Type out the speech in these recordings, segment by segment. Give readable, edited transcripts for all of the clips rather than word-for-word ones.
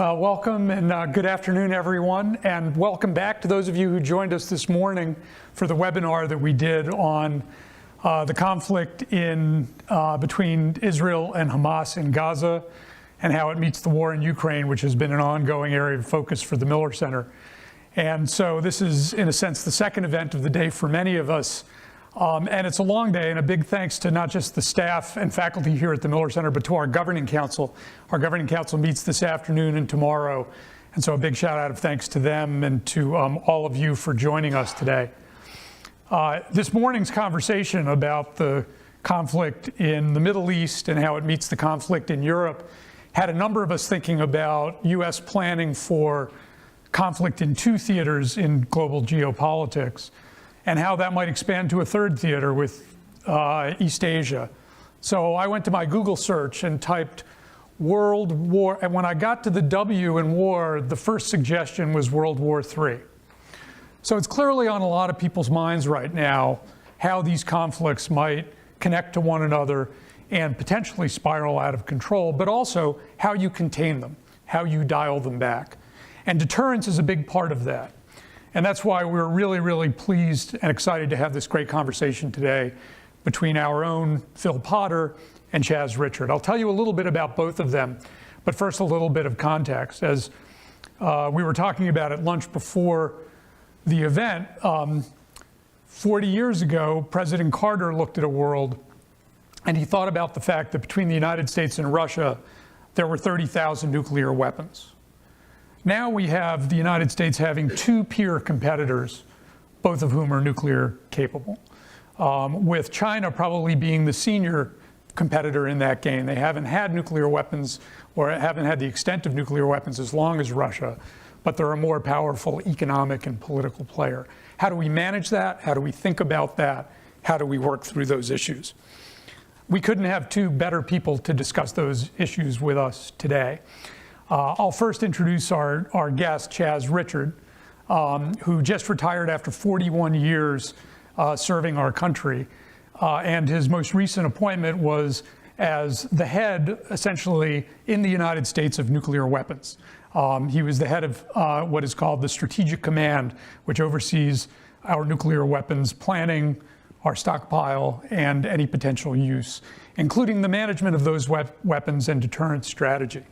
Well, welcome and good afternoon, everyone, and welcome back to those of you who joined us this morning for the webinar that we did on the conflict between Israel and Hamas in Gaza and how it meets the war in Ukraine, which has been an ongoing area of focus for the Miller Center. And so this is, in a sense, the second event of the day for many of us. And it's a long day, and a big thanks to not just the staff and faculty here at the Miller Center, but to our Governing Council. Our Governing Council meets this afternoon and tomorrow, and so a big shout out of thanks to them and to all of you for joining us today. This morning's conversation about the conflict in the Middle East and how it meets the conflict in Europe had a number of us thinking about U.S. planning for conflict in two theaters in global geopolitics, and how that might expand to a third theater with East Asia. So I went to my Google search and typed World War, and when I got to the W in war, the first suggestion was World War III. So it's clearly on a lot of people's minds right now how these conflicts might connect to one another and potentially spiral out of control, but also how you contain them, how you dial them back. And deterrence is a big part of that. And that's why we're really, really pleased and excited to have this great conversation today between our own Phil Potter and Chaz Richard. I'll tell you a little bit about both of them, but first a little bit of context. As we were talking about at lunch before the event, 40 years ago, President Carter looked at a world and he thought about the fact that between the United States and Russia, there were 30,000 nuclear weapons. Now we have the United States having two peer competitors, both of whom are nuclear capable, with China probably being the senior competitor in that game. They haven't had nuclear weapons or haven't had the extent of nuclear weapons as long as Russia, but they're a more powerful economic and political player. How do we manage that? How do we think about that? How do we work through those issues? We couldn't have two better people to discuss those issues with us today. I'll first introduce our guest, Chaz Richard, who just retired after 41 years serving our country. And his most recent appointment was as the head, essentially, in the United States of nuclear weapons. He was the head of what is called the Strategic Command, which oversees our nuclear weapons planning, our stockpile, and any potential use, including the management of those weapons and deterrence strategy.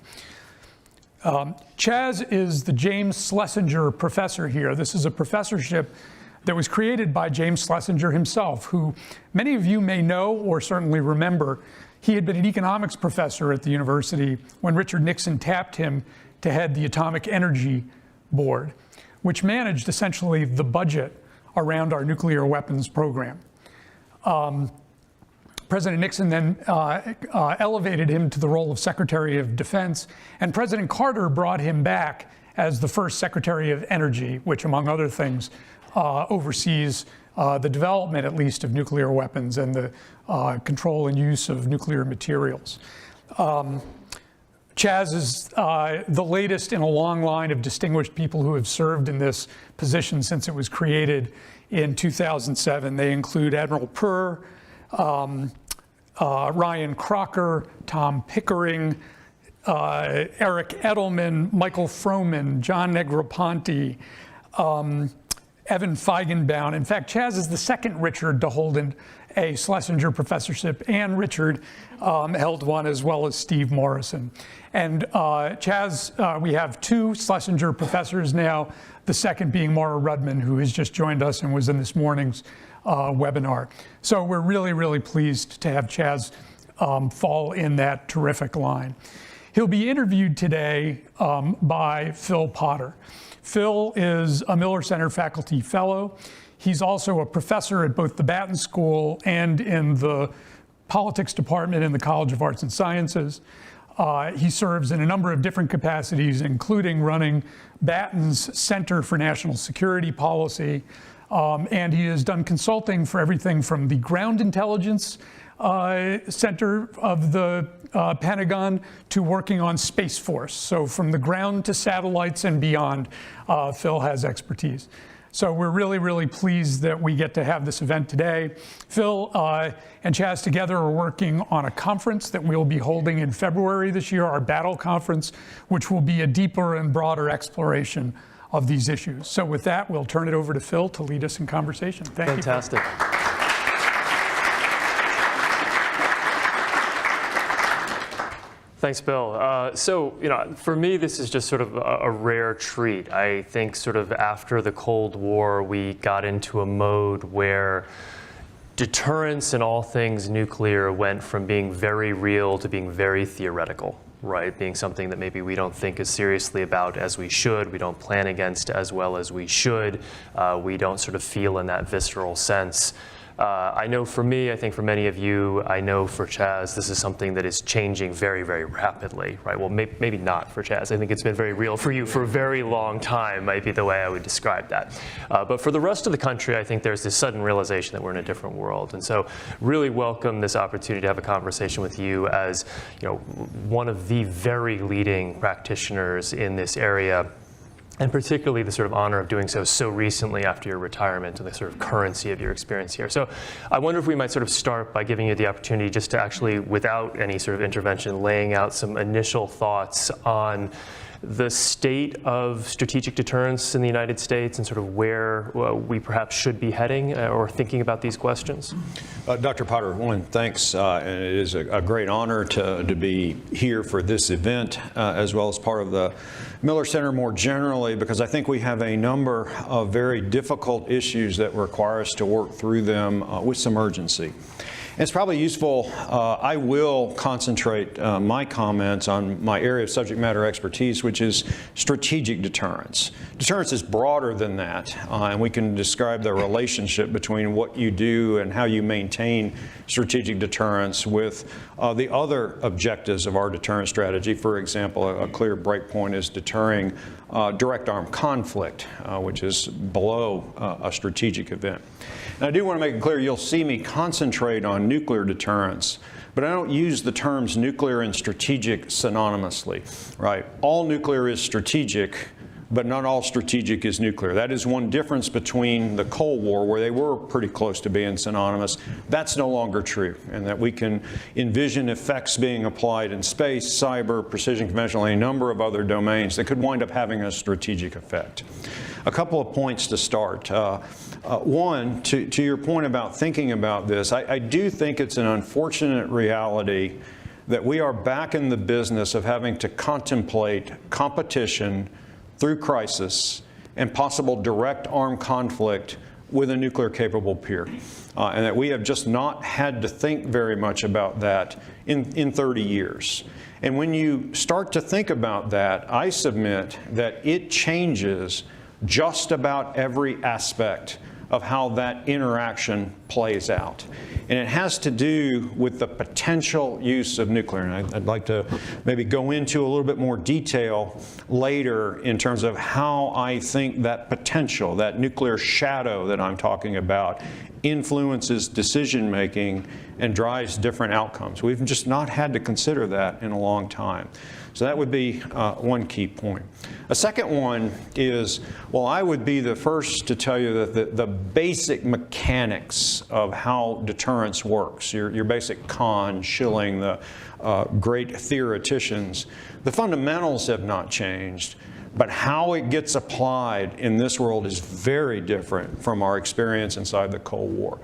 Chaz is the James Schlesinger Professor here. This is a professorship that was created by James Schlesinger himself, who many of you may know or certainly remember. He had been an economics professor at the university when Richard Nixon tapped him to head the Atomic Energy Board, which managed essentially the budget around our nuclear weapons program. President Nixon then elevated him to the role of Secretary of Defense, and President Carter brought him back as the first Secretary of Energy, which, among other things, oversees the development, at least, of nuclear weapons and the control and use of nuclear materials. Chaz is the latest in a long line of distinguished people who have served in this position since it was created in 2007. They include Admiral Purr, Ryan Crocker, Tom Pickering, Eric Edelman, Michael Froman, John Negroponte, Evan Feigenbaum. In fact, Chaz is the second Richard to hold a Schlesinger Professorship, and Richard held one, as well as Steve Morrison. And Chaz, we have two Schlesinger Professors now, the second being Maura Rudman, who has just joined us and was in this morning's webinar. So we're really, really pleased to have Chaz fall in that terrific line. He'll be interviewed today by Phil Potter. Phil is a Miller Center faculty fellow. He's also a professor at both the Batten School and in the politics department in the College of Arts and Sciences. He serves in a number of different capacities, including running Batten's Center for National Security Policy, and he has done consulting for everything from the Ground Intelligence Center of the Pentagon to working on Space Force. So from the ground to satellites and beyond, Phil has expertise. So we're really, really pleased that we get to have this event today. Phil and Chaz together are working on a conference that we'll be holding in February this year, our Battle Conference, which will be a deeper and broader exploration of these issues. So with that, we'll turn it over to Phil to lead us in conversation. Thank you. Fantastic. Thanks, Bill. So, for me, this is just sort of a rare treat. I think sort of after the Cold War, we got into a mode where deterrence and all things nuclear went from being very real to being very theoretical, right? Being something that maybe we don't think as seriously about as we should. We don't plan against as well as we should. We don't sort of feel in that visceral sense. I know for me, I think for many of you, I know for Chaz, this is something that is changing very, very rapidly, right? Well, maybe not for Chaz. I think it's been very real for you for a very long time, might be the way I would describe that. But for the rest of the country, I think there's this sudden realization that we're in a different world. And so really welcome this opportunity to have a conversation with you as one of the very leading practitioners in this area. And particularly the sort of honor of doing so recently after your retirement and the sort of currency of your experience here. So I wonder if we might sort of start by giving you the opportunity just to actually, without any sort of intervention, laying out some initial thoughts on the state of strategic deterrence in the United States and sort of where we perhaps should be heading or thinking about these questions. Dr. Potter, one, thanks. And it is a great honor to be here for this event, as well as part of the Miller Center more generally, because I think we have a number of very difficult issues that require us to work through them with some urgency. It's probably useful, I will concentrate my comments on my area of subject matter expertise, which is strategic deterrence. Deterrence is broader than that, and we can describe the relationship between what you do and how you maintain strategic deterrence with the other objectives of our deterrence strategy. For example, a clear breakpoint is deterring direct armed conflict, which is below a strategic event. And I do want to make it clear, you'll see me concentrate on nuclear deterrence, but I don't use the terms nuclear and strategic synonymously, right? All nuclear is strategic, but not all strategic is nuclear. That is one difference between the Cold War, where they were pretty close to being synonymous. That's no longer true, and that we can envision effects being applied in space, cyber, precision conventional, and a number of other domains that could wind up having a strategic effect. A couple of points to start. One, to your point about thinking about this, I do think it's an unfortunate reality that we are back in the business of having to contemplate competition through crisis and possible direct armed conflict with a nuclear-capable peer. And that we have just not had to think very much about that in 30 years. And when you start to think about that, I submit that it changes just about every aspect of how that interaction plays out. And it has to do with the potential use of nuclear. And I'd like to maybe go into a little bit more detail later in terms of how I think that potential, that nuclear shadow that I'm talking about, influences decision making and drives different outcomes. We've just not had to consider that in a long time. So that would be one key point. A second one is, well, I would be the first to tell you that the basic mechanics of how deterrence works, your basic Kahn, Schilling, the great theoreticians, the fundamentals have not changed, but how it gets applied in this world is very different from our experience inside the Cold War.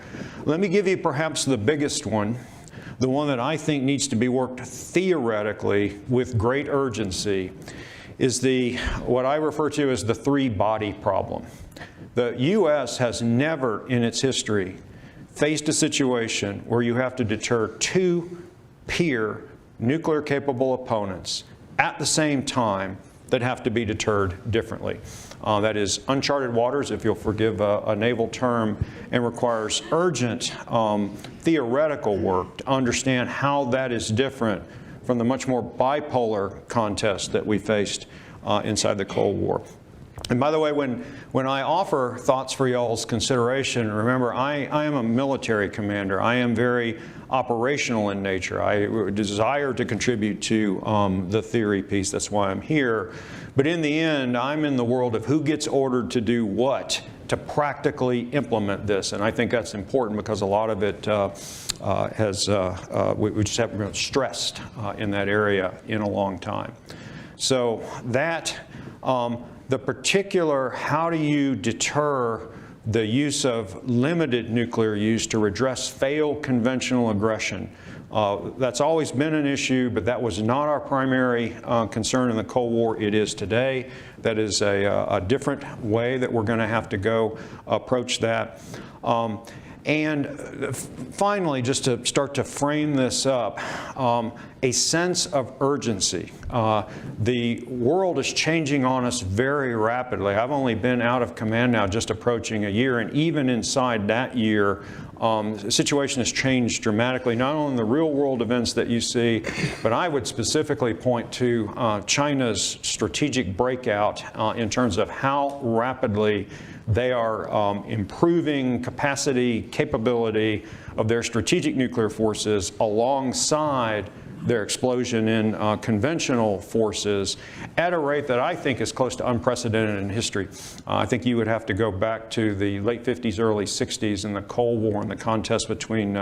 Let me give you perhaps the biggest one, the one that I think needs to be worked theoretically with great urgency, is what I refer to as the three-body problem. The U.S. has never in its history faced a situation where you have to deter two peer nuclear-capable opponents at the same time that have to be deterred differently. That is uncharted waters, if you'll forgive a naval term, and requires urgent theoretical work to understand how that is different from the much more bipolar contest that we faced inside the Cold War. And by the way, when I offer thoughts for y'all's consideration, remember, I am a military commander. I am very operational in nature. I desire to contribute to the theory piece. That's why I'm here. But in the end, I'm in the world of who gets ordered to do what to practically implement this. And I think that's important because a lot of it we just haven't been stressed in that area in a long time. So that, the particular, how do you deter the use of limited nuclear use to redress failed conventional aggression? That's always been an issue, but that was not our primary concern in the Cold War. It is today. That is a different way that we're going to have to go approach that. And finally, just to start to frame this up, a sense of urgency. The world is changing on us very rapidly. I've only been out of command now just approaching a year, and even inside that year, the situation has changed dramatically, not only in the real world events that you see, but I would specifically point to China's strategic breakout in terms of how rapidly they are improving capacity, capability of their strategic nuclear forces alongside their explosion in conventional forces at a rate that I think is close to unprecedented in history. I think you would have to go back to the late 50s, early 60s and the Cold War and the contest between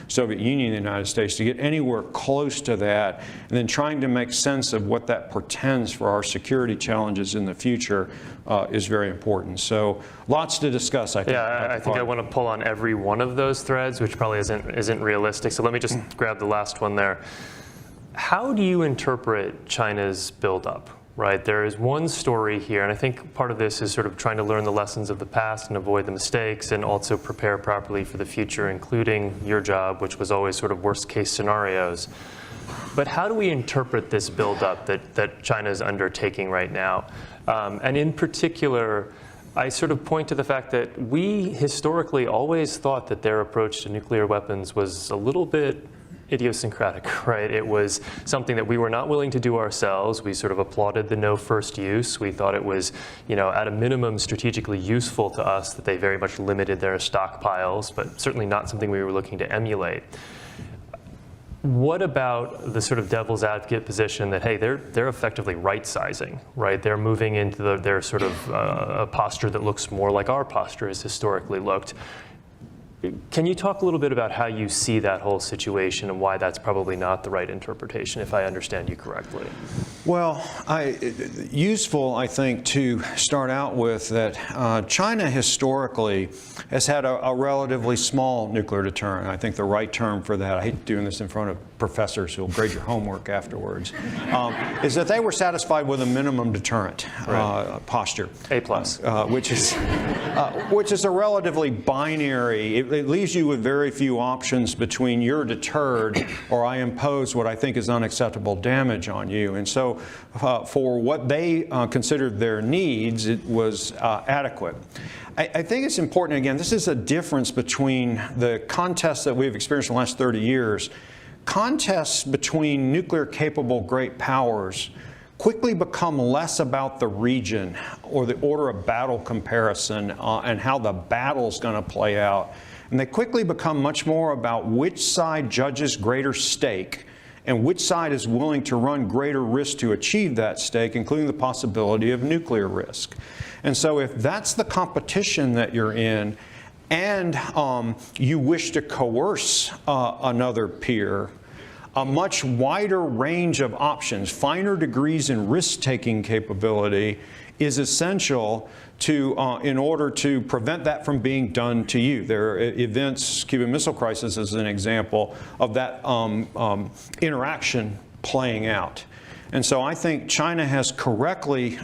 Soviet Union and the United States to get anywhere close to that, and then trying to make sense of what that portends for our security challenges in the future is very important. So lots to discuss, I think. Yeah, I think I want to pull on every one of those threads, which probably isn't realistic. So let me just grab the last one there. How do you interpret China's buildup, right? There is one story here, and I think part of this is sort of trying to learn the lessons of the past and avoid the mistakes and also prepare properly for the future, including your job, which was always sort of worst case scenarios. But how do we interpret this buildup that China is undertaking right now? And in particular, I sort of point to the fact that we historically always thought that their approach to nuclear weapons was a little bit idiosyncratic, right? It was something that we were not willing to do ourselves. We sort of applauded the no first use. We thought it was, at a minimum strategically useful to us that they very much limited their stockpiles, but certainly not something we were looking to emulate. What about the sort of devil's advocate position that, hey, they're effectively right-sizing, right? They're moving into their sort of a posture that looks more like our posture has historically looked. Can you talk a little bit about how you see that whole situation and why that's probably not the right interpretation, if I understand you correctly? Well, useful, I think, to start out with that China historically has had a relatively small nuclear deterrent. I think the right term for that, I hate doing this in front of professors who will grade your homework afterwards, is that they were satisfied with a minimum deterrent posture. A+. Which is a relatively binary. It leaves you with very few options between you're deterred or I impose what I think is unacceptable damage on you. And so for what they considered their needs, it was adequate. I think it's important, again, this is a difference between the contests that we've experienced in the last 30 years. Contests between nuclear-capable great powers quickly become less about the region or the order of battle comparison and how the battle's going to play out. And they quickly become much more about which side judges greater stake and which side is willing to run greater risk to achieve that stake, including the possibility of nuclear risk. And so if that's the competition that you're in and you wish to coerce another peer, a much wider range of options, finer degrees in risk-taking capability is essential to, in order to prevent that from being done to you. There are events, Cuban Missile Crisis is an example of that interaction playing out. And so I think China has correctly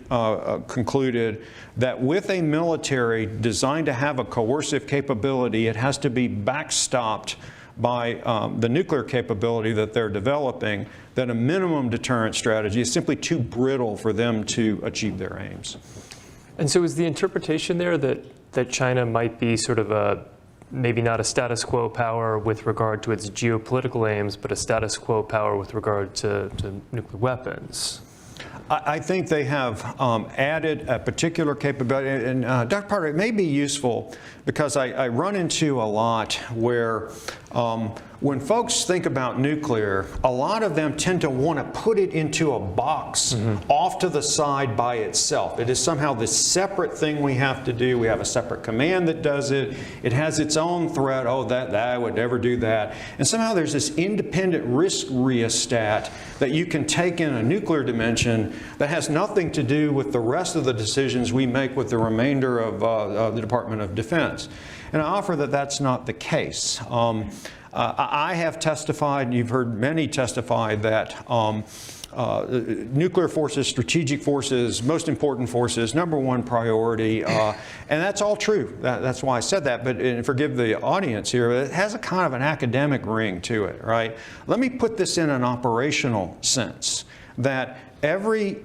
concluded that with a military designed to have a coercive capability, it has to be backstopped by the nuclear capability that they're developing, that a minimum deterrent strategy is simply too brittle for them to achieve their aims. And so is the interpretation there that China might be sort of maybe not a status quo power with regard to its geopolitical aims, but a status quo power with regard to nuclear weapons? I think they have added a particular capability, and Dr. Potter, it may be useful because I run into a lot where when folks think about nuclear, a lot of them tend to want to put it into a box off to the side by itself. It is somehow this separate thing we have to do. We have a separate command that does it. It has its own threat. Oh, that I would never do that. And somehow there's this independent risk rheostat that you can take in a nuclear dimension that has nothing to do with the rest of the decisions we make with the remainder of the Department of Defense. And I offer that that's not the case. I have testified, and you've heard many testify, that nuclear forces, strategic forces, most important forces, #1 priority, and that's all true. That's why I said that, but and forgive the audience here, it has a kind of an academic ring to it, right? Let me put this in an operational sense, that every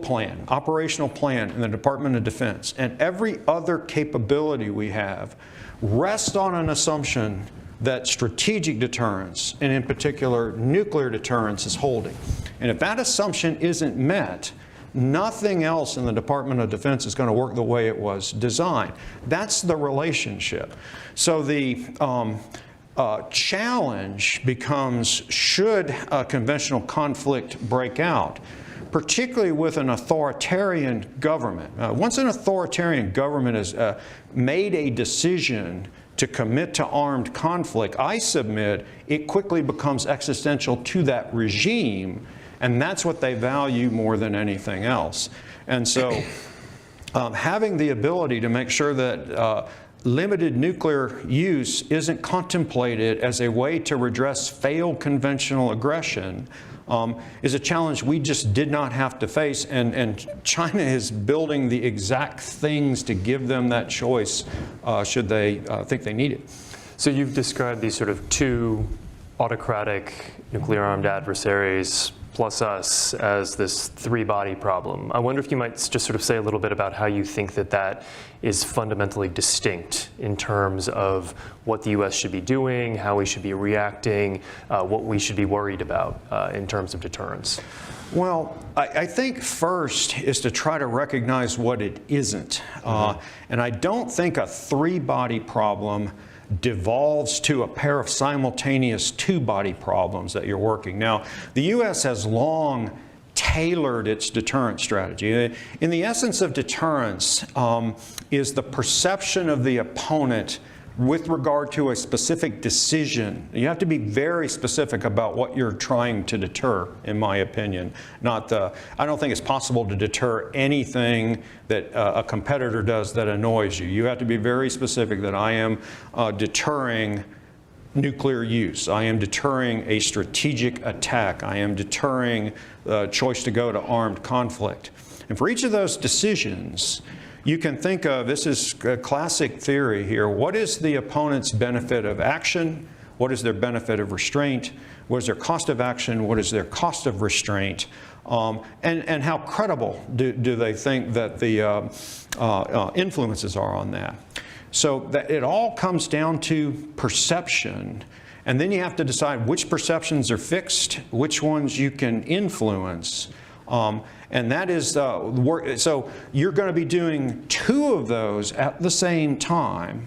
plan, operational plan in the Department of Defense, and every other capability we have rests on an assumption that strategic deterrence, and in particular nuclear deterrence, is holding. And if that assumption isn't met, nothing else in the Department of Defense is going to work the way it was designed. That's the relationship. So the challenge becomes, should a conventional conflict break out, particularly with an authoritarian government. Once an authoritarian government has made a decision to commit to armed conflict, I submit it quickly becomes existential to that regime, and that's what they value more than anything else. And so having the ability to make sure that limited nuclear use isn't contemplated as a way to redress failed conventional aggression is a challenge we just did not have to face, and China is building the exact things to give them that choice should they think they need it. So you've described these sort of two autocratic nuclear-armed adversaries plus us as this three-body problem. I wonder if you might just sort of say a little bit about how you think that that is fundamentally distinct in terms of what the U.S. should be doing, how we should be reacting, what we should be worried about in terms of deterrence. Well, I think first is to try to recognize what it isn't. And I don't think a three-body problem devolves to a pair of simultaneous two-body problems that you're working. Now, the U.S. has long tailored its deterrence strategy. In the essence of deterrence is the perception of the opponent with regard to a specific decision. You have to be very specific about what you're trying to deter, in my opinion. I don't think it's possible to deter anything that a competitor does that annoys you. You have to be very specific that I am deterring nuclear use. I am deterring a strategic attack. I am deterring the choice to go to armed conflict. And for each of those decisions, you can think of, this is a classic theory here, what is the opponent's benefit of action? What is their benefit of restraint? What is their cost of action? What is their cost of restraint? And how credible do they think that the influences are on that? So that it all comes down to perception. And then you have to decide which perceptions are fixed, which ones you can influence. And that is so you're going to be doing two of those at the same time,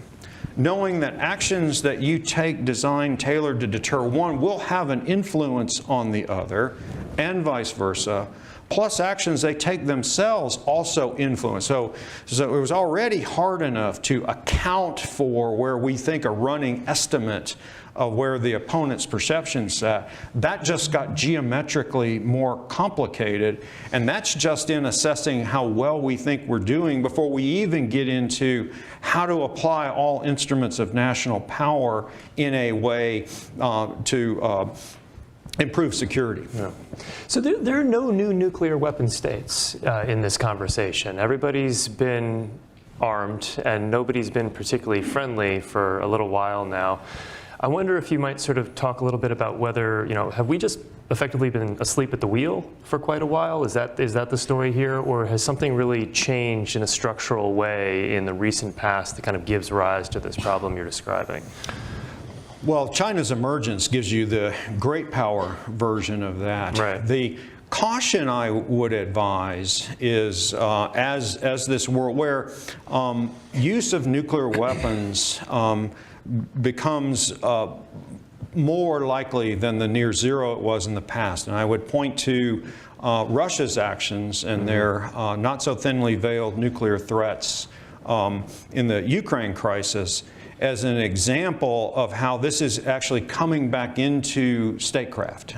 knowing that actions that you take designed, tailored to deter one will have an influence on the other, and vice versa. Plus actions they take themselves also influence. So it was already hard enough to account for where we think a running estimate of where the opponent's perception's at. That just got geometrically more complicated, and that's just in assessing how well we think we're doing before we even get into how to apply all instruments of national power in a way to improve security. Yeah. So there are no new nuclear weapon states in this conversation. Everybody's been armed, and nobody's been particularly friendly for a little while now. I wonder if you might sort of talk a little bit about whether, have we just effectively been asleep at the wheel for quite a while? Is that the story here? Or has something really changed in a structural way in the recent past that kind of gives rise to this problem you're describing? Well, China's emergence gives you the great power version of that. Right. The caution I would advise is as this world where use of nuclear weapons becomes more likely than the near zero it was in the past. And I would point to Russia's actions and their not so thinly veiled nuclear threats in the Ukraine crisis as an example of how this is actually coming back into statecraft.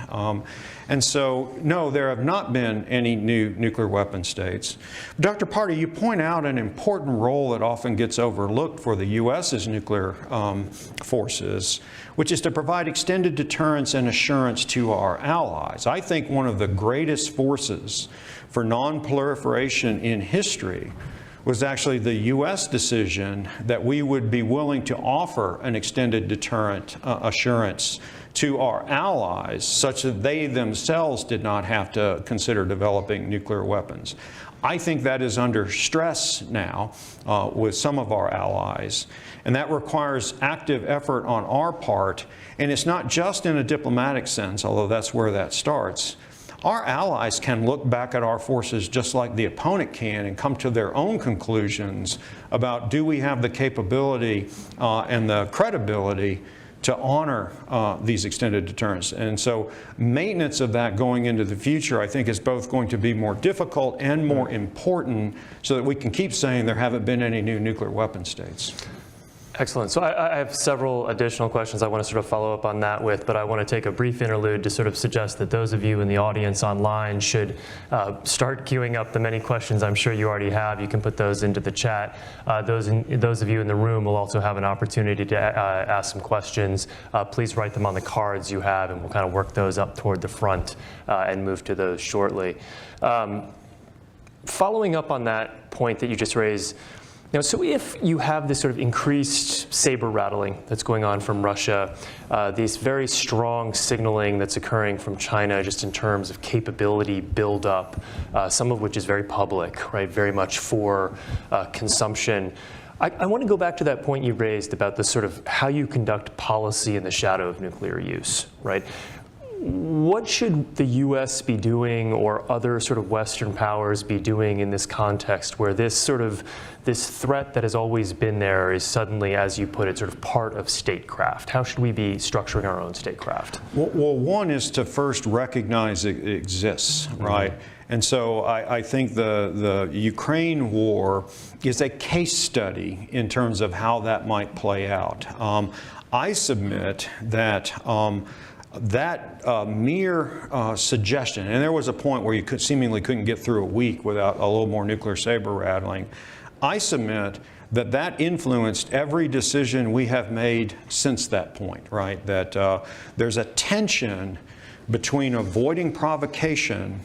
And so, no, there have not been any new nuclear weapon states. Dr. Party, you point out an important role that often gets overlooked for the U.S.'s nuclear forces, which is to provide extended deterrence and assurance to our allies. I think one of the greatest forces for non-proliferation in history was actually the U.S. decision that we would be willing to offer an extended deterrent assurance to our allies such that they themselves did not have to consider developing nuclear weapons. I think that is under stress now with some of our allies, and that requires active effort on our part, and it's not just in a diplomatic sense, although that's where that starts. Our allies can look back at our forces just like the opponent can and come to their own conclusions about, do we have the capability and the credibility to honor these extended deterrents. And so maintenance of that going into the future, I think, is both going to be more difficult and more important so that we can keep saying there haven't been any new nuclear weapon states. Excellent. So I have several additional questions I want to sort of follow up on that with, but I want to take a brief interlude to sort of suggest that those of you in the audience online should start queuing up the many questions I'm sure you already have. You can put those into the chat. Those of you in the room will also have an opportunity to ask some questions. Please write them on the cards you have, and we'll kind of work those up toward the front and move to those shortly. Following up on that point that you just raised, now, so if you have this sort of increased saber rattling that's going on from Russia, these very strong signaling that's occurring from China just in terms of capability buildup, some of which is very public, right, very much for consumption. I want to go back to that point you raised about the sort of how you conduct policy in the shadow of nuclear use, right? What should the U.S. be doing, or other sort of Western powers be doing in this context where this threat that has always been there is suddenly, as you put it, sort of part of statecraft? How should we be structuring our own statecraft? Well, one is to first recognize it exists, right? And so I think the Ukraine war is a case study in terms of how that might play out. I submit that mere suggestion, and there was a point where you seemingly couldn't get through a week without a little more nuclear saber rattling. I submit that that influenced every decision we have made since that point, right? That there's a tension between avoiding provocation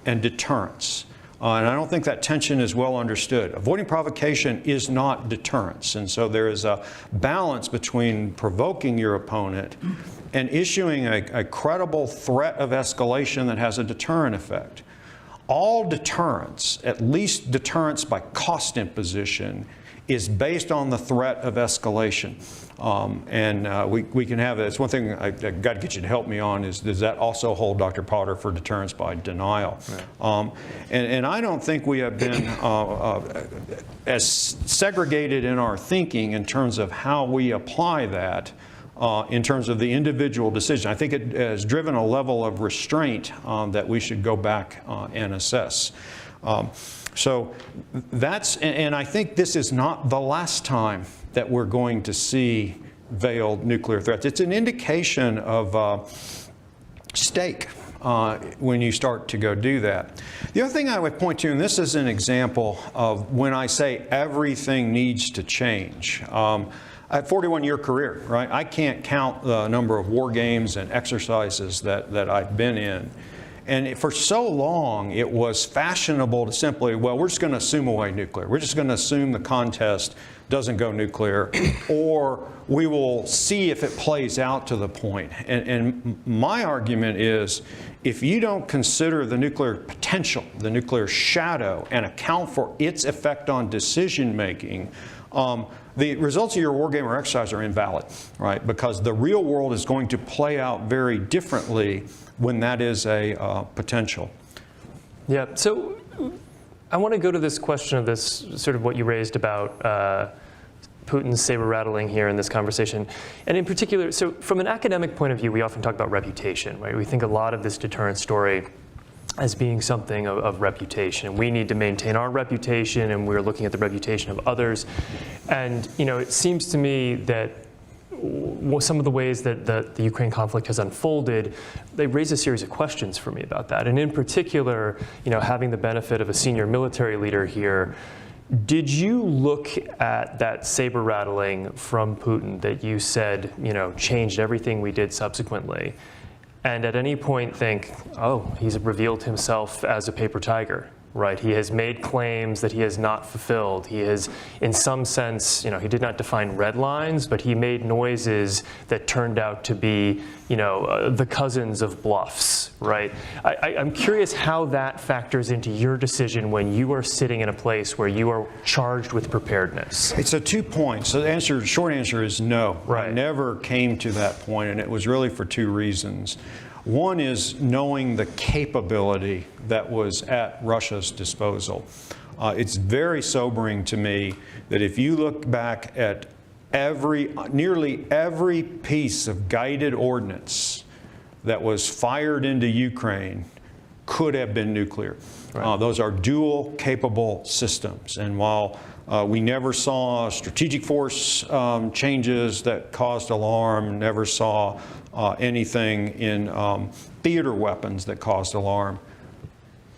and deterrence. And I don't think that tension is well understood. Avoiding provocation is not deterrence. And so there is a balance between provoking your opponent and issuing a credible threat of escalation that has a deterrent effect. All deterrence, at least deterrence by cost imposition, is based on the threat of escalation. We can have it. It's one thing I've got to get you to help me on is, does that also hold, Dr. Potter, for deterrence by denial? Right. And I don't think we have been as segregated in our thinking in terms of how we apply that in terms of the individual decision. I think it has driven a level of restraint that we should go back and assess. So that's, and I think this is not the last time that we're going to see veiled nuclear threats. It's an indication of stake when you start to go do that. The other thing I would point to, and this is an example of when I say everything needs to change. I have a 41-year career, right? I can't count the number of war games and exercises that I've been in. And for so long, it was fashionable to simply, well, we're just going to assume away nuclear. We're just going to assume the contest doesn't go nuclear, or we will see if it plays out to the point. And my argument is, if you don't consider the nuclear potential, the nuclear shadow, and account for its effect on decision making, the results of your war game or exercise are invalid, right? Because the real world is going to play out very differently when that is a potential. Yeah, so I want to go to this question of this, sort of what you raised about Putin's saber rattling here in this conversation. And in particular, so from an academic point of view, we often talk about reputation, right? We think a lot of this deterrence story as being something of reputation. We need to maintain our reputation, and we're looking at the reputation of others. And it seems to me that some of the ways that the Ukraine conflict has unfolded, they raise a series of questions for me about that. And in particular, having the benefit of a senior military leader here, did you look at that saber rattling from Putin that you said, changed everything we did subsequently, and at any point think, oh, he's revealed himself as a paper tiger, right? He has made claims that he has not fulfilled. He has, in some sense, he did not define red lines, but he made noises that turned out to be, the cousins of bluffs, right? I'm curious how that factors into your decision when you are sitting in a place where you are charged with preparedness. It's a 2 points. So the short answer is no. Right. I never came to that point, and it was really for 2 reasons. One is knowing the capability that was at Russia's disposal. It's very sobering to me that if you look back at nearly every piece of guided ordnance that was fired into Ukraine could have been nuclear. Right. Those are dual capable systems. And while we never saw strategic force changes that caused alarm, never saw anything in theater weapons that caused alarm,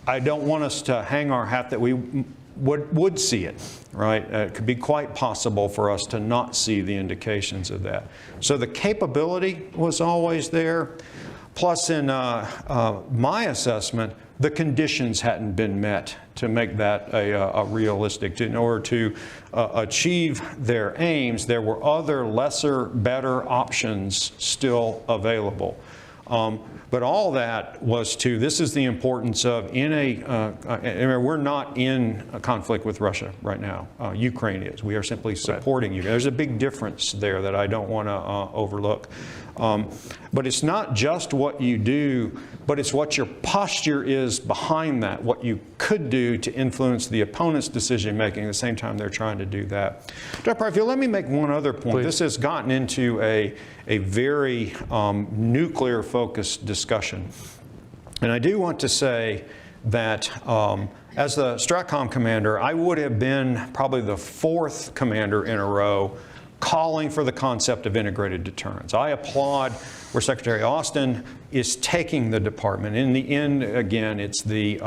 I don't want us to hang our hat that we would see it, right? It could be quite possible for us to not see the indications of that. So the capability was always there. Plus, in my assessment, the conditions hadn't been met to make that a realistic. In order to achieve their aims, there were other lesser, better options still available. But all that was this is the importance of we're not in a conflict with Russia right now. Ukraine is. We are simply supporting Ukraine. There's a big difference there that I don't want to overlook. But it's not just what you do, but it's what your posture is behind that, what you could do to influence the opponent's decision making at the same time they're trying to do that. Dr. Parfield, let me make one other point. Please. This has gotten into a very nuclear-focused discussion. And I do want to say that as the STRATCOM commander, I would have been probably the 4th commander in a row calling for the concept of integrated deterrence. I applaud where Secretary Austin is taking the department. In the end, again, it's the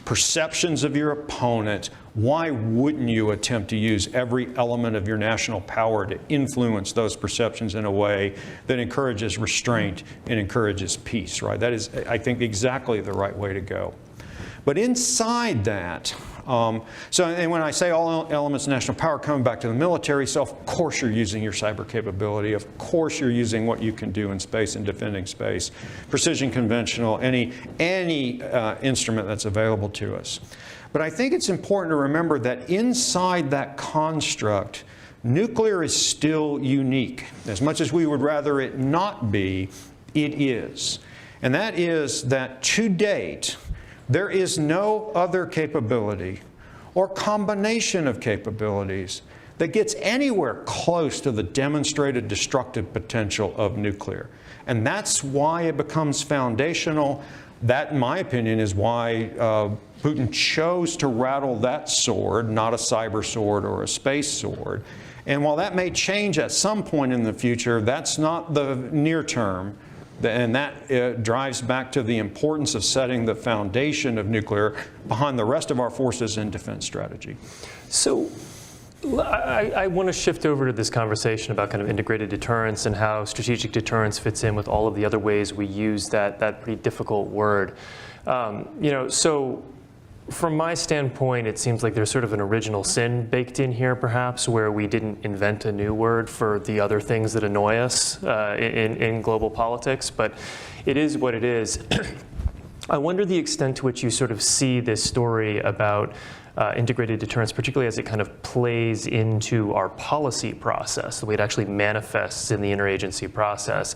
perceptions of your opponent. Why wouldn't you attempt to use every element of your national power to influence those perceptions in a way that encourages restraint and encourages peace, right? That is, I think, exactly the right way to go. But inside that, and when I say all elements of national power, coming back to the military, so of course you're using your cyber capability. Of course you're using what you can do in space and defending space, precision conventional, any instrument that's available to us. But I think it's important to remember that inside that construct, nuclear is still unique. As much as we would rather it not be, it is. And that is that to date, there is no other capability or combination of capabilities that gets anywhere close to the demonstrated destructive potential of nuclear. And that's why it becomes foundational. That, in my opinion, is why Putin chose to rattle that sword, not a cyber sword or a space sword. And while that may change at some point in the future, that's not the near term. And that drives back to the importance of setting the foundation of nuclear behind the rest of our forces and defense strategy. So I want to shift over to this conversation about kind of integrated deterrence and how strategic deterrence fits in with all of the other ways we use that pretty difficult word. So from my standpoint, it seems like there's sort of an original sin baked in here, perhaps, where we didn't invent a new word for the other things that annoy us in global politics, but it is what it is. I wonder the extent to which you sort of see this story about integrated deterrence, particularly as it kind of plays into our policy process, the way it actually manifests in the interagency process,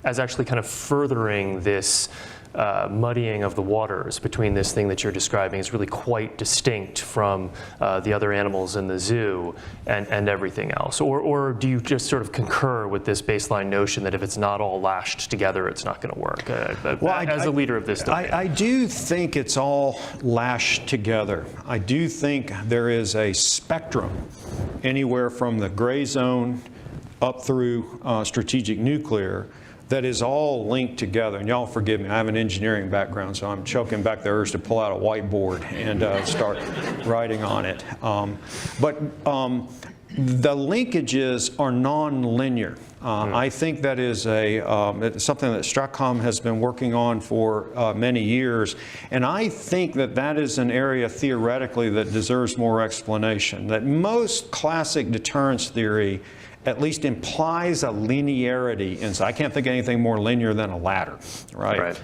as actually kind of furthering this muddying of the waters between this thing that you're describing is really quite distinct from the other animals in the zoo and everything else? Or do you just sort of concur with this baseline notion that if it's not all lashed together, it's not going to work? As a leader of this debate. I do think it's all lashed together. I do think there is a spectrum anywhere from the gray zone up through strategic nuclear that is all linked together. And y'all forgive me, I have an engineering background, so I'm choking back the urge to pull out a whiteboard and start writing on it. The linkages are non-linear. I think that is something that Stratcom has been working on for many years, and I think that that is an area theoretically that deserves more explanation. That most classic deterrence theory at least implies a linearity inside. I can't think of anything more linear than a ladder, right?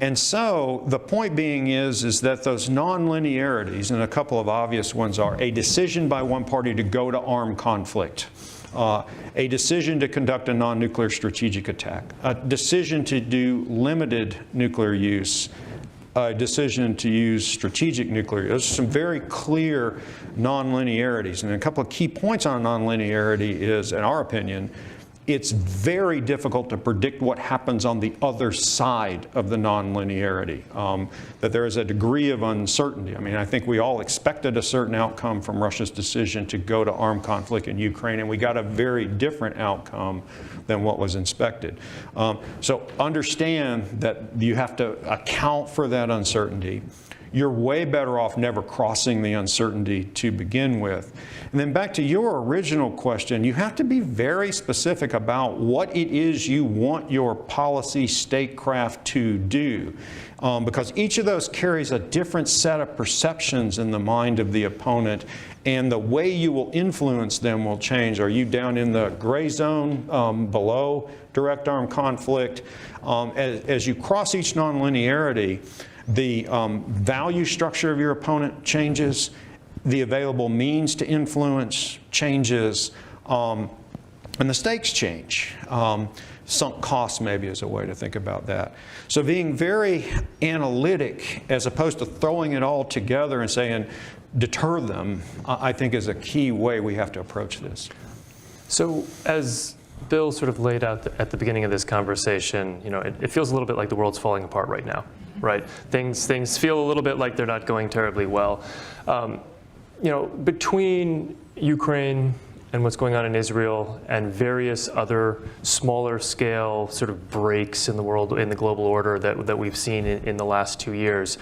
And so the point being is that those non-linearities, and a couple of obvious ones are a decision by one party to go to armed conflict, a decision to conduct a non-nuclear strategic attack, a decision to do limited nuclear use, a decision to use strategic nuclear. Those are some very clear non-linearities. And a couple of key points on non-linearity is, in our opinion, it's very difficult to predict what happens on the other side of the non-linearity, that there is a degree of uncertainty. I mean, I think we all expected a certain outcome from Russia's decision to go to armed conflict in Ukraine, and we got a very different outcome than what was expected. So understand that you have to account for that uncertainty. You're way better off never crossing the uncertainty to begin with. And then back to your original question, you have to be very specific about what it is you want your policy statecraft to do, because each of those carries a different set of perceptions in the mind of the opponent, and the way you will influence them will change. Are you down in the gray zone below direct armed conflict? As you cross each nonlinearity, the value structure of your opponent changes, the available means to influence changes, and the stakes change. Sunk costs maybe is a way to think about that. So being very analytic as opposed to throwing it all together and saying, deter them, I think is a key way we have to approach this. So as Bill sort of laid out at the beginning of this conversation, you know, it feels a little bit like the world's falling apart right now, right? Things feel a little bit like they're not going terribly well. You know, between Ukraine and what's going on in Israel and various other smaller scale sort of breaks in the world, in the global order that we've seen in the last 2 years,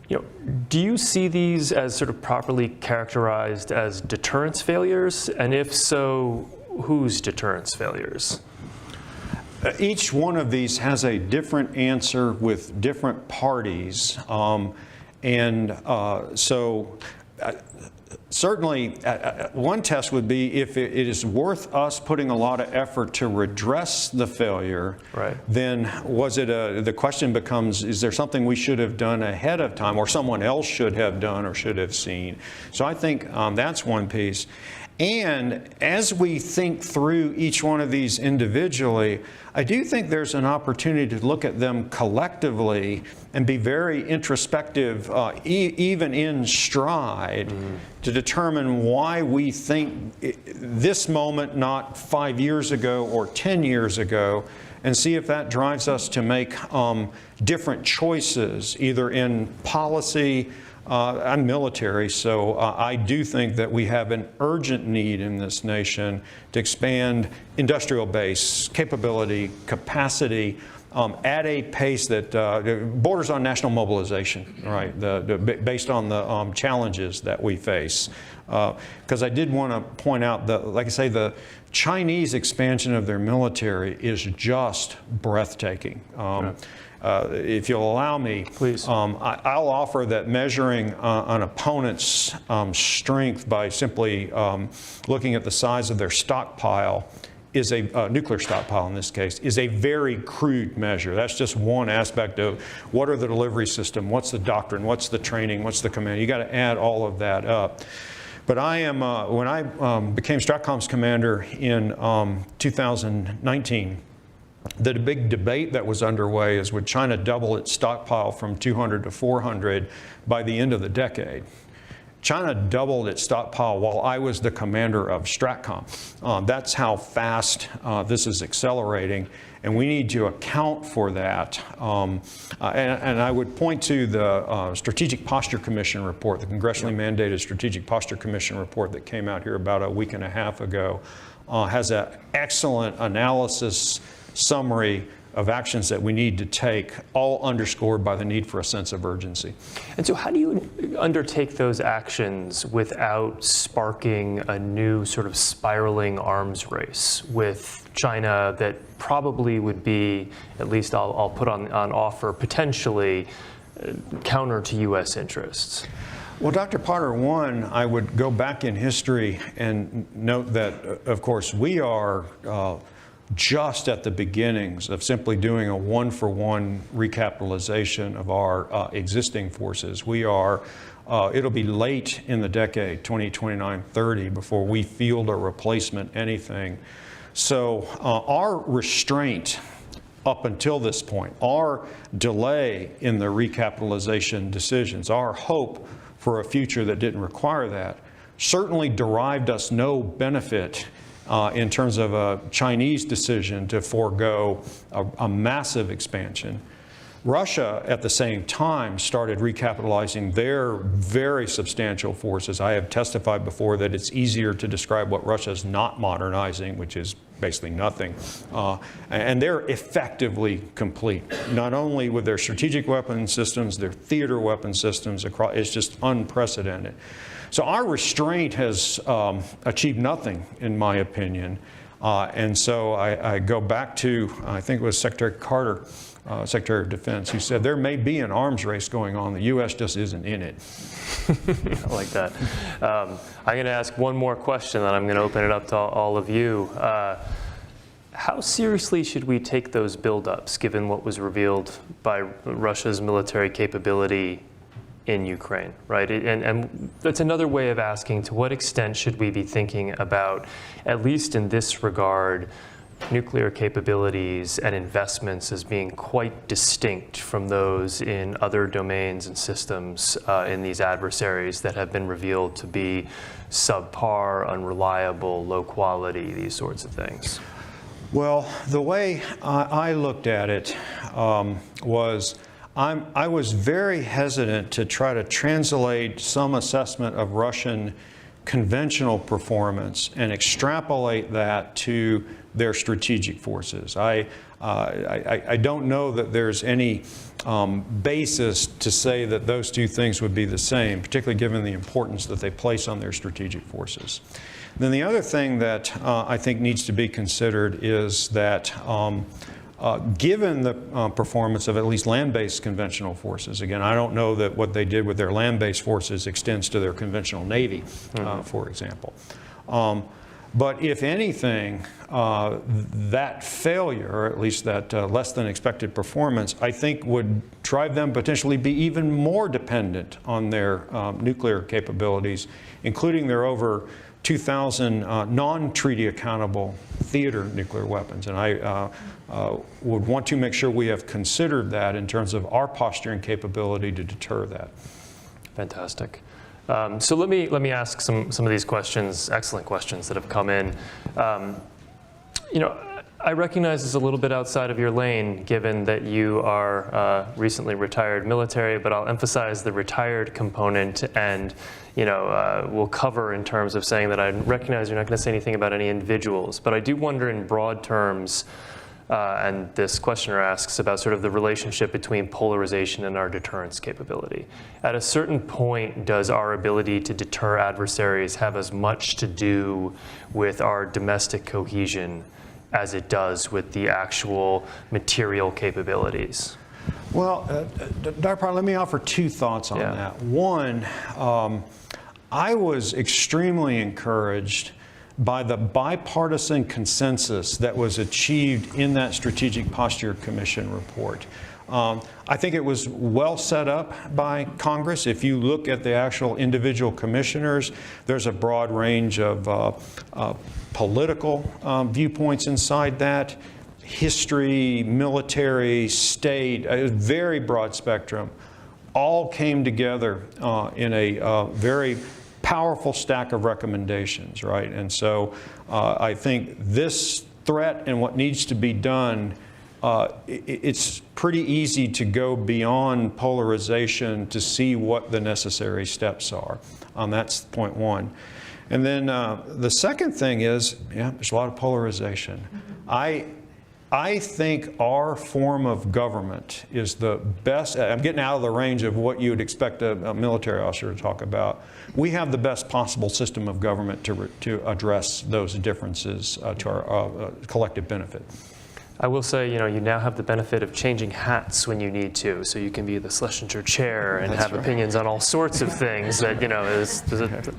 you know, do you see these as sort of properly characterized as deterrence failures? And if so, whose deterrence failures? Each one of these has a different answer with different parties. Certainly, one test would be if it is worth us putting a lot of effort to redress the failure, right, then was it the question becomes, is there something we should have done ahead of time or someone else should have done or should have seen? So I think that's one piece. And as we think through each one of these individually, I do think there's an opportunity to look at them collectively and be very introspective, even in stride, to determine why we think this moment, not 5 years ago or 10 years ago, and see if that drives us to make different choices, either in policy. I'm military, so I do think that we have an urgent need in this nation to expand industrial base, capability, capacity, at a pace that borders on national mobilization, right, based on the challenges that we face. Because I did want to point out that, like I say, the Chinese expansion of their military is just breathtaking. If you'll allow me, please. I'll offer that measuring an opponent's strength by simply looking at the size of their stockpile is a nuclear stockpile in this case, is a very crude measure. That's just one aspect of what are the delivery system, what's the doctrine, what's the training, what's the command. You got to add all of that up. But I am, when I became Stratcom's commander in 2019, The big debate that was underway is, would China double its stockpile from 200 to 400 by the end of the decade? China doubled its stockpile while I was the commander of STRATCOM. That's how fast this is accelerating, and we need to account for that. And I would point to the Strategic Posture Commission report, the congressionally mandated Strategic Posture Commission report that came out here about a week and a half ago, has an excellent analysis summary of actions that we need to take, all underscored by the need for a sense of urgency. And so how do you undertake those actions without sparking a new sort of spiraling arms race with China that probably would be, at least I'll put on offer, potentially counter to U.S. interests? Well, Dr. Potter, one, I would go back in history and note that, of course, we are just at the beginnings of simply doing a one-for-one recapitalization of our existing forces. We are, it'll be late in the decade, 2029, 30, before we field a replacement anything. So our restraint up until this point, our delay in the recapitalization decisions, our hope for a future that didn't require that, certainly derived us no benefit in terms of a Chinese decision to forego a massive expansion. Russia, at the same time, started recapitalizing their very substantial forces. I have testified before that it's easier to describe what Russia's not modernizing, which is basically nothing. And they're effectively complete, not only with their strategic weapon systems, their theater weapon systems, it's just unprecedented. So our restraint has achieved nothing, in my opinion. And so I go back to, I think it was Secretary Carter, Secretary of Defense, who said there may be an arms race going on. The U.S. just isn't in it. I like that. I'm going to ask one more question, then I'm going to open it up to all of you. How seriously should we take those buildups, given what was revealed by Russia's military capability in Ukraine, right? And that's another way of asking, to what extent should we be thinking about, at least in this regard, nuclear capabilities and investments as being quite distinct from those in other domains and systems in these adversaries that have been revealed to be subpar, unreliable, low quality, these sorts of things? Well, the way I looked at it was I was very hesitant to try to translate some assessment of Russian conventional performance and extrapolate that to their strategic forces. I don't know that there's any basis to say that those two things would be the same, particularly given the importance that they place on their strategic forces. Then the other thing that I think needs to be considered is that given the performance of at least land-based conventional forces, again, I don't know that what they did with their land-based forces extends to their conventional Navy, for example. But if anything, that failure, or at least that less than expected performance, I think would drive them potentially be even more dependent on their nuclear capabilities, including their over 2,000 non-treaty accountable theater nuclear weapons. And I would want to make sure we have considered that in terms of our posture and capability to deter that. Fantastic. So let me ask some of these questions, excellent questions that have come in. You know, I recognize it's a little bit outside of your lane, given that you are recently retired military, but I'll emphasize the retired component, and we'll cover in terms of saying that I recognize you're not going to say anything about any individuals, but I do wonder in broad terms, and this questioner asks about sort of the relationship between polarization and our deterrence capability. At a certain point, does our ability to deter adversaries have as much to do with our domestic cohesion as it does with the actual material capabilities? Well, Dr. Potter, let me offer two thoughts on that. One, I was extremely encouraged by the bipartisan consensus that was achieved in that Strategic Posture Commission report. I think it was well set up by Congress. If you look at the actual individual commissioners, there's a broad range of political viewpoints inside that. history, military, state, a very broad spectrum, all came together in a very powerful stack of recommendations, right? And so I think this threat and what needs to be done, it's pretty easy to go beyond polarization to see what the necessary steps are. That's point one. And then the second thing is, yeah, there's a lot of polarization. I think our form of government is the best. I'm getting out of the range of what you would expect a military officer to talk about. We have the best possible system of government to address those differences to our collective benefit. I will say, you now have the benefit of changing hats when you need to, so you can be the Schlesinger chair and have opinions on all sorts of things that, is an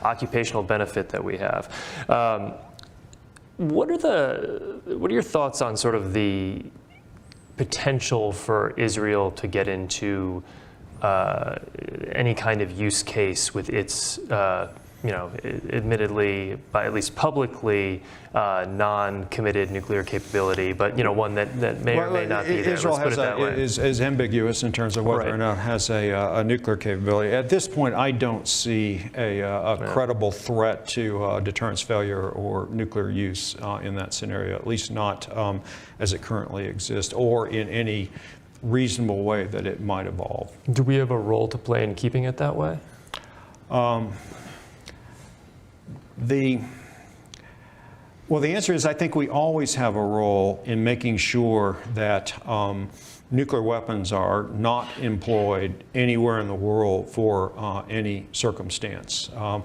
occupational benefit that we have. What are your thoughts on sort of the potential for Israel to get into any kind of use case with its, admittedly, by at least publicly, non-committed nuclear capability, but one that may or may not be there. Israel Let's put it that way. is ambiguous in terms of whether or not it has a nuclear capability. At this point, I don't see a credible threat to deterrence failure or nuclear use in that scenario, at least not as it currently exists, or in any reasonable way that it might evolve. Do we have a role to play in keeping it that way? Well, the answer is I think we always have a role in making sure that nuclear weapons are not employed anywhere in the world for any circumstance. Dr.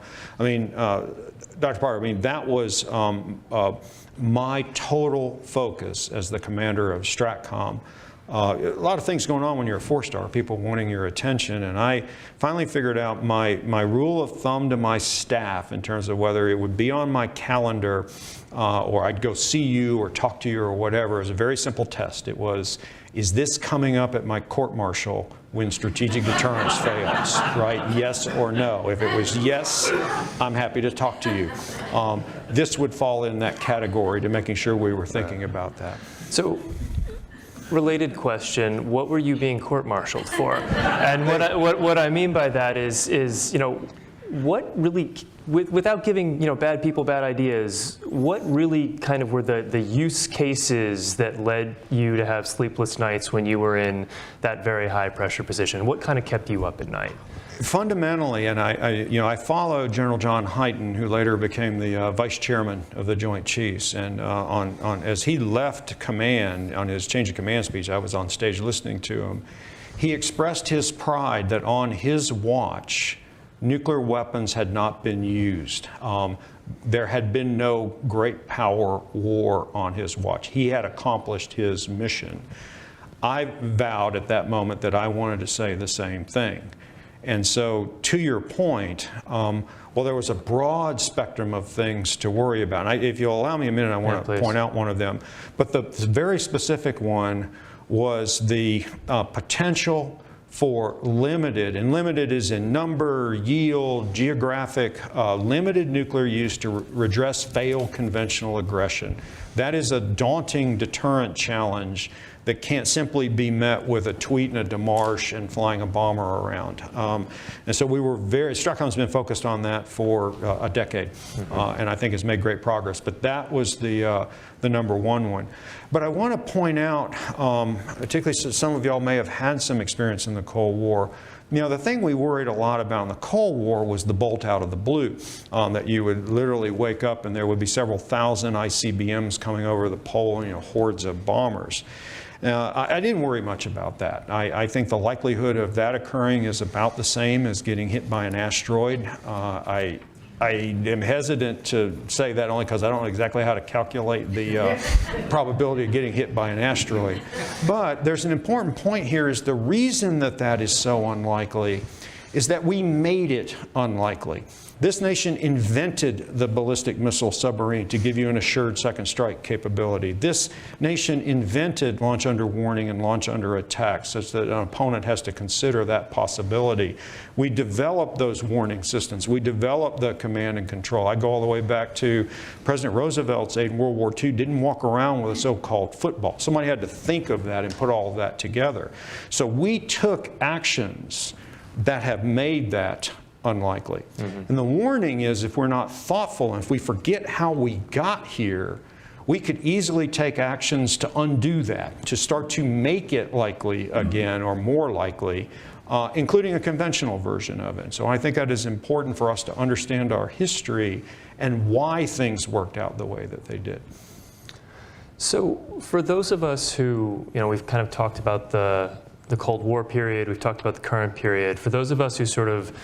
Parker, that was my total focus as the commander of STRATCOM. A lot of things going on when you're a four-star, people wanting your attention, and I finally figured out my rule of thumb to my staff in terms of whether it would be on my calendar or I'd go see you or talk to you or whatever. It was a very simple test. It was, is this coming up at my court-martial when strategic deterrence fails, right? Yes or no. If it was yes, I'm happy to talk to you. This would fall in that category to making sure we were thinking about that. So, related question, what were you being court-martialed for? And what I mean by that is what really, without giving bad people bad ideas, what really kind of were the use cases that led you to have sleepless nights when you were in that very high pressure position? What kind of kept you up at night? Fundamentally, and I followed General John Hyten, who later became the vice chairman of the Joint Chiefs, and as he left command on his change of command speech, I was on stage listening to him. He expressed his pride that on his watch, nuclear weapons had not been used. There had been no great power war on his watch. He had accomplished his mission. I vowed at that moment that I wanted to say the same thing. And so, to your point, well, there was a broad spectrum of things to worry about. And if you'll allow me a minute, I want to point out one of them. But the very specific one was the potential for limited, and limited is in number, yield, geographic, limited nuclear use to redress failed conventional aggression. That is a daunting deterrent challenge that can't simply be met with a tweet and a demarche and flying a bomber around. And so we were STRATCOM's been focused on that for a decade, and I think has made great progress. But that was the number one. But I want to point out, particularly since some of y'all may have had some experience in the Cold War, the thing we worried a lot about in the Cold War was the bolt out of the blue, that you would literally wake up and there would be several thousand ICBMs coming over the pole, hordes of bombers. I didn't worry much about that. I think the likelihood of that occurring is about the same as getting hit by an asteroid. I am hesitant to say that only because I don't know exactly how to calculate the probability of getting hit by an asteroid. But there's an important point here is the reason that that is so unlikely is that we made it unlikely. This nation invented the ballistic missile submarine to give you an assured second strike capability. This nation invented launch under warning and launch under attack, such that an opponent has to consider that possibility. We developed those warning systems. We developed the command and control. I go all the way back to President Roosevelt's aide in World War II didn't walk around with a so-called football. Somebody had to think of that and put all of that together. So we took actions that have made that unlikely. And the warning is, if we're not thoughtful and if we forget how we got here, we could easily take actions to undo that, to start to make it likely again or more likely, including a conventional version of it. So I think that is important for us to understand our history and why things worked out the way that they did. So for those of us who, we've kind of talked about the Cold War period, we've talked about the current period. For those of us who sort of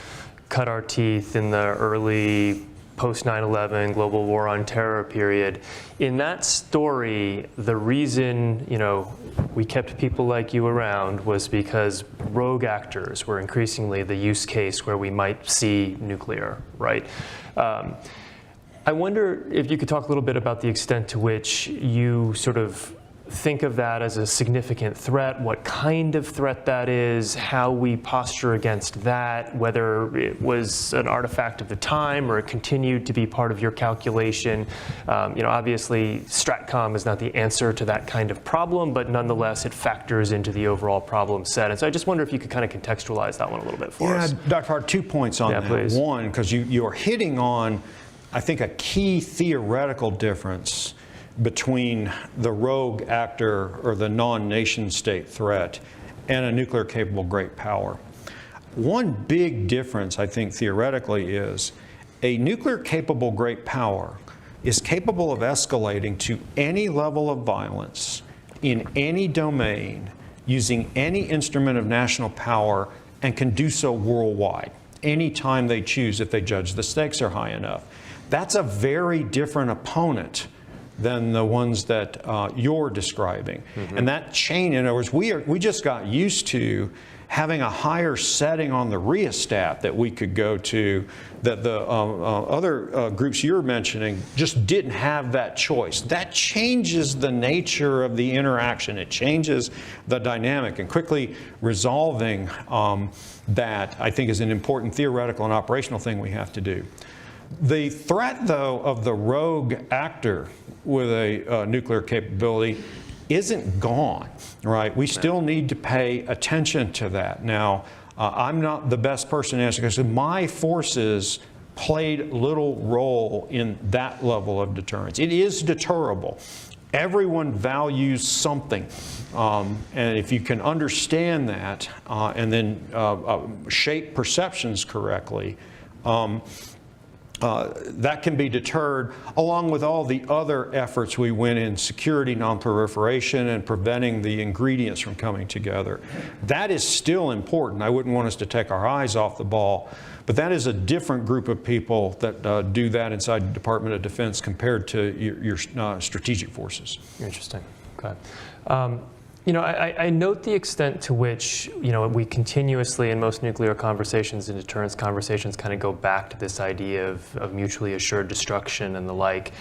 cut our teeth in the early post 9/11 global war on terror period, in that story, the reason we kept people like you around was because rogue actors were increasingly the use case where we might see nuclear, right? I wonder if you could talk a little bit about the extent to which you sort of think of that as a significant threat, what kind of threat that is, how we posture against that, whether it was an artifact of the time or it continued to be part of your calculation. Obviously, Stratcom is not the answer to that kind of problem, but nonetheless, it factors into the overall problem set. And so I just wonder if you could kind of contextualize that one a little bit for us. Yeah, Dr. Hart, 2 points on that. Please. One, because you're hitting on, I think, a key theoretical difference between the rogue actor or the non-nation state threat and a nuclear capable great power. One big difference, I think, theoretically is a nuclear capable great power is capable of escalating to any level of violence in any domain using any instrument of national power and can do so worldwide anytime they choose if they judge the stakes are high enough. That's a very different opponent than the ones that you're describing. And that chain, in other words, we just got used to having a higher setting on the rheostat that we could go to, that the other groups you're mentioning just didn't have that choice. That changes the nature of the interaction. It changes the dynamic, and quickly resolving that, I think, is an important theoretical and operational thing we have to do. The threat, though, of the rogue actor with a nuclear capability isn't gone, right? We still need to pay attention to that. Now, I'm not the best person to answer because my forces played little role in that level of deterrence. It is deterrable. Everyone values something. And if you can understand that and then shape perceptions correctly, that can be deterred, along with all the other efforts we went in security, non-proliferation, and preventing the ingredients from coming together. That is still important. I wouldn't want us to take our eyes off the ball, but that is a different group of people that do that inside the Department of Defense compared to your strategic forces. Interesting. Okay. I note the extent to which, we continuously, in most nuclear conversations and deterrence conversations, kind of go back to this idea of mutually assured destruction and the like,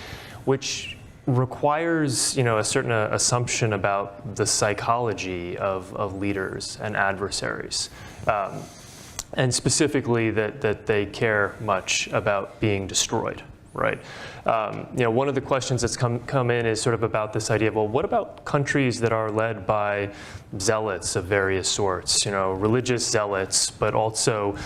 which requires, a certain assumption about the psychology of leaders and adversaries. And specifically that they care much about being destroyed. Right. One of the questions that's come in is sort of about this idea of, well, what about countries that are led by zealots of various sorts, religious zealots, but also,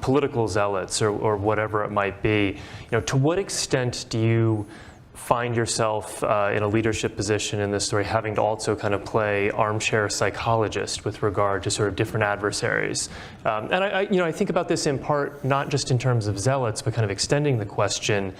political zealots or whatever it might be. To what extent do you find yourself in a leadership position in this story having to also kind of play armchair psychologist with regard to sort of different adversaries? And I think about this in part not just in terms of zealots, but kind of extending the question,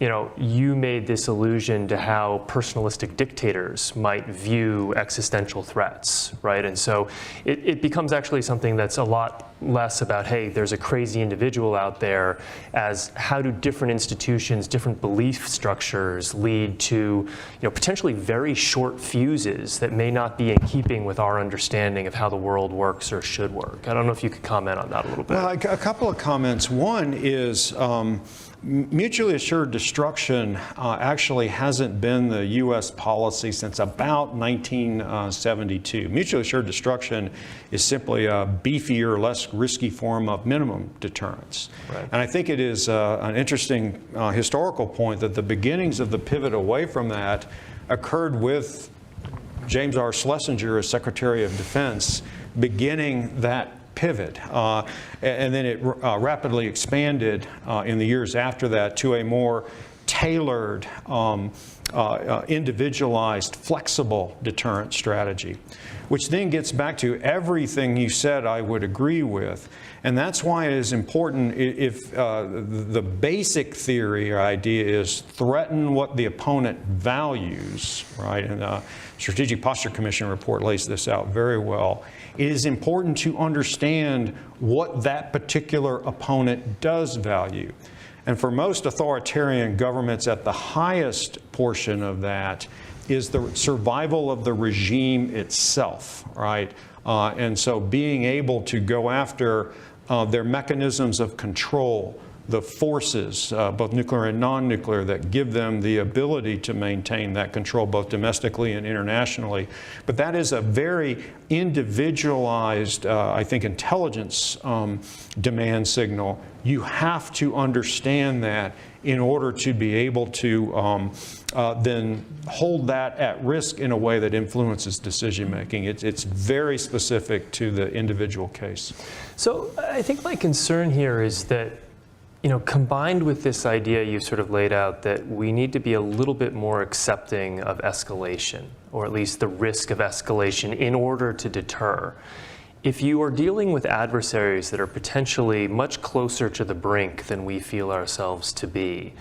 you made this allusion to how personalistic dictators might view existential threats, right? And so it becomes actually something that's a lot less about, hey, there's a crazy individual out there, as how do different institutions, different belief structures lead to, potentially very short fuses that may not be in keeping with our understanding of how the world works or should work. I don't know if you could comment on that a little bit. Well, a couple of comments. One is mutually assured destruction actually hasn't been the U.S. policy since about 1972. Mutually assured destruction is simply a beefier, less risky form of minimum deterrence. Right. And I think it is an interesting historical point that the beginnings of the pivot away from that occurred with James R. Schlesinger as Secretary of Defense beginning that pivot, and then it rapidly expanded in the years after that to a more tailored, individualized, flexible deterrent strategy, which then gets back to everything you said I would agree with. And that's why it is important if the basic theory or idea is threaten what the opponent values, right? And the Strategic Posture Commission report lays this out very well. It is important to understand what that particular opponent does value. And for most authoritarian governments, at the highest portion of that is the survival of the regime itself, right? And so being able to go after their mechanisms of control, the forces, both nuclear and non-nuclear, that give them the ability to maintain that control both domestically and internationally. But that is a very individualized, I think, intelligence demand signal. You have to understand that in order to be able to then hold that at risk in a way that influences decision making. It's very specific to the individual case. So I think my concern here is that, combined with this idea you sort of laid out, that we need to be a little bit more accepting of escalation, or at least the risk of escalation, in order to deter. If you are dealing with adversaries that are potentially much closer to the brink than we feel ourselves to be,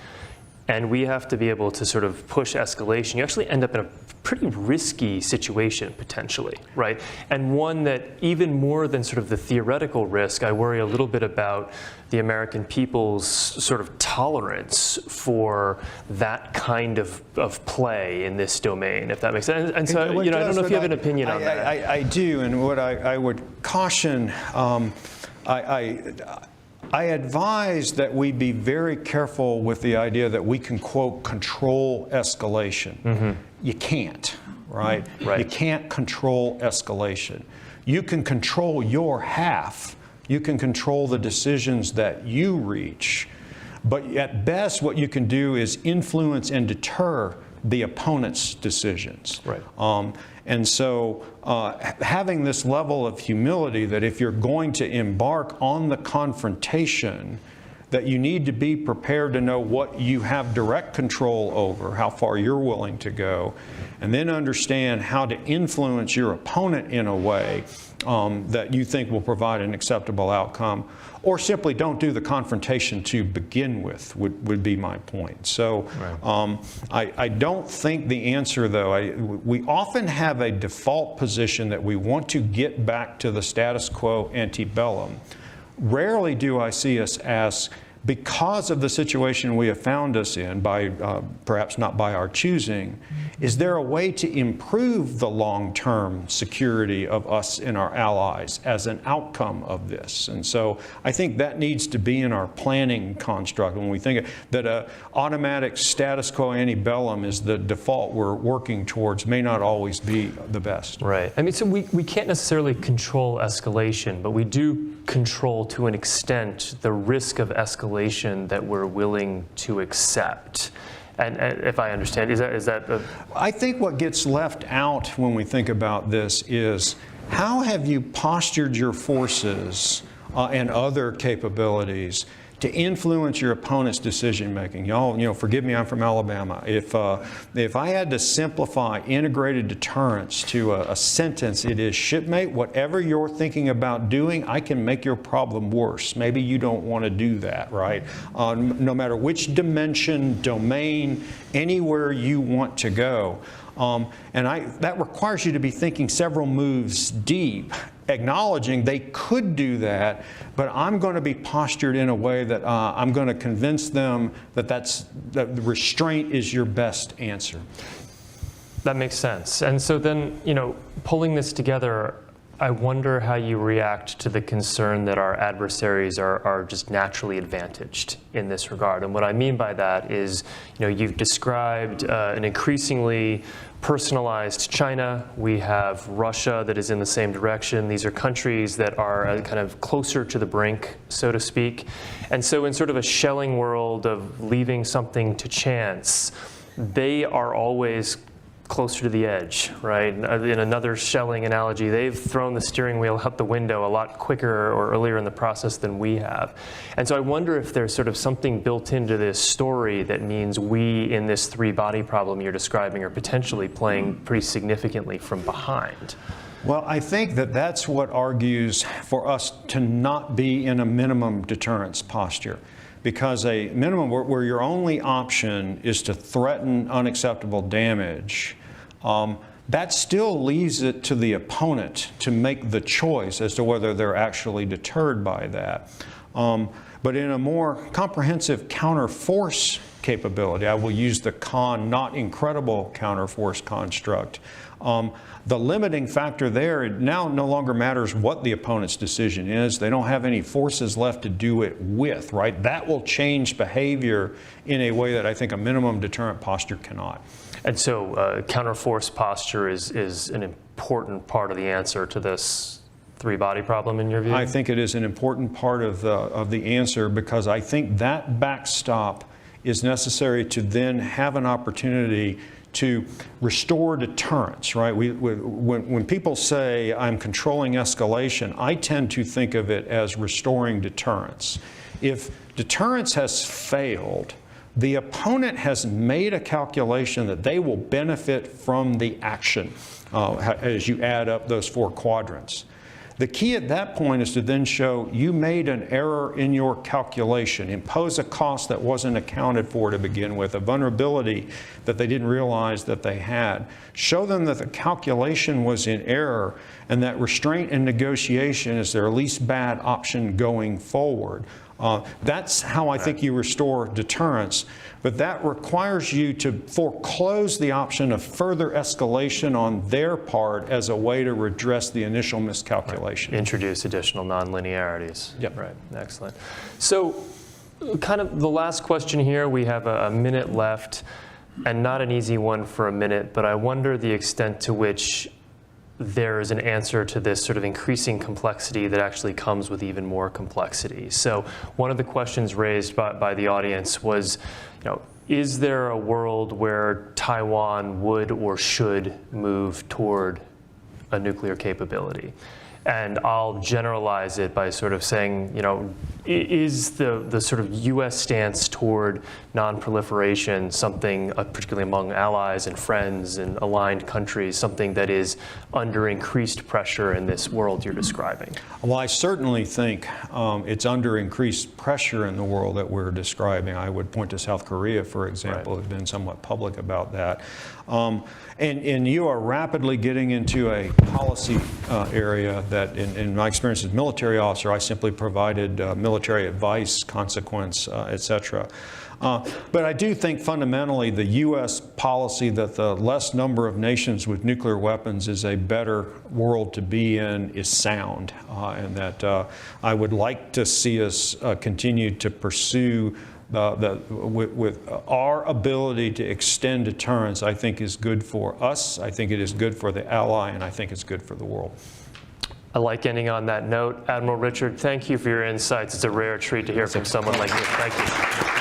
and we have to be able to sort of push escalation, you actually end up in a pretty risky situation, potentially, right? And one that, even more than sort of the theoretical risk, I worry a little bit about the American people's sort of tolerance for that kind of play in this domain, if that makes sense. And so, I don't know if you have an opinion on that. I do, and what I would caution, I advise that we be very careful with the idea that we can, quote, control escalation. Mm-hmm. You can't, right? Right? You can't control escalation. You can control your half. You can control the decisions that you reach. But at best, what you can do is influence and deter the opponent's decisions. Right. And so having this level of humility that if you're going to embark on the confrontation, that you need to be prepared to know what you have direct control over, how far you're willing to go, and then understand how to influence your opponent in a way that you think will provide an acceptable outcome, or simply don't do the confrontation to begin with, would be my point. So I don't think the answer, though, we often have a default position that we want to get back to the status quo antebellum. Rarely do I see us ask, because of the situation we have found us in, by perhaps not by our choosing, is there a way to improve the long-term security of us and our allies as an outcome of this? And so I think that needs to be in our planning construct when we think that an automatic status quo antebellum is the default we're working towards may not always be the best. Right. I mean, so we can't necessarily control escalation, but we do control, to an extent, the risk of escalation that we're willing to accept. And if I understand, is that I think what gets left out when we think about this is, how have you postured your forces and other capabilities to influence your opponent's decision making. Y'all, forgive me, I'm from Alabama. If I had to simplify integrated deterrence to a sentence, it is, shipmate, whatever you're thinking about doing, I can make your problem worse. Maybe you don't want to do that, right? No matter which dimension, domain, anywhere you want to go. That requires you to be thinking several moves deep, acknowledging they could do that, but I'm going to be postured in a way that I'm going to convince them that the restraint is your best answer. That makes sense. And so then, pulling this together, I wonder how you react to the concern that our adversaries are just naturally advantaged in this regard. And what I mean by that is, you've described an increasingly personalized China. We have Russia that is in the same direction. These are countries that are kind of closer to the brink, so to speak. And so in sort of a shelling world of leaving something to chance, they are always closer to the edge, right? In another shelling analogy, they've thrown the steering wheel out the window a lot quicker or earlier in the process than we have. And so I wonder if there's sort of something built into this story that means we, in this three-body problem you're describing, are potentially playing pretty significantly from behind. Well, I think that's what argues for us to not be in a minimum deterrence posture. Because a minimum where your only option is to threaten unacceptable damage, that still leaves it to the opponent to make the choice as to whether they're actually deterred by that. But in a more comprehensive counterforce capability, I will use the not incredible counterforce construct. The limiting factor there, it now no longer matters what the opponent's decision is. They don't have any forces left to do it with, right? That will change behavior in a way that I think a minimum deterrent posture cannot. And so counterforce posture is an important part of the answer to this three-body problem in your view? I think it is an important part of the answer, because I think that backstop is necessary to then have an opportunity to restore deterrence, right? When people say I'm controlling escalation, I tend to think of it as restoring deterrence. If deterrence has failed, the opponent has made a calculation that they will benefit from the action as you add up those four quadrants. The key at that point is to then show you made an error in your calculation, impose a cost that wasn't accounted for to begin with, a vulnerability that they didn't realize that they had. Show them that the calculation was in error and that restraint and negotiation is their least bad option going forward. That's how I think you restore deterrence. But that requires you to foreclose the option of further escalation on their part as a way to redress the initial miscalculation. Right. Introduce additional nonlinearities. Yep. Right. Excellent. So kind of the last question here, we have a minute left, and not an easy one for a minute, but I wonder the extent to which there is an answer to this sort of increasing complexity that actually comes with even more complexity. So one of the questions raised by the audience was, is there a world where Taiwan would or should move toward a nuclear capability? And I'll generalize it by sort of saying, is the sort of U.S. stance toward non-proliferation something, particularly among allies and friends and aligned countries, something that is under increased pressure in this world you're describing? Well, I certainly think it's under increased pressure in the world that we're describing. I would point to South Korea, for example, who've been somewhat public about that. And you are rapidly getting into a policy area that, in my experience as military officer, I simply provided military advice, consequence, et cetera. But I do think fundamentally the U.S. policy that the less number of nations with nuclear weapons is a better world to be in is sound, and that I would like to see us continue to pursue with our ability to extend deterrence. I think is good for us, I think it is good for the ally, and I think it's good for the world. I like ending on that note. Admiral Richard, thank you for your insights. It's a rare treat to hear from someone like you. Thank you.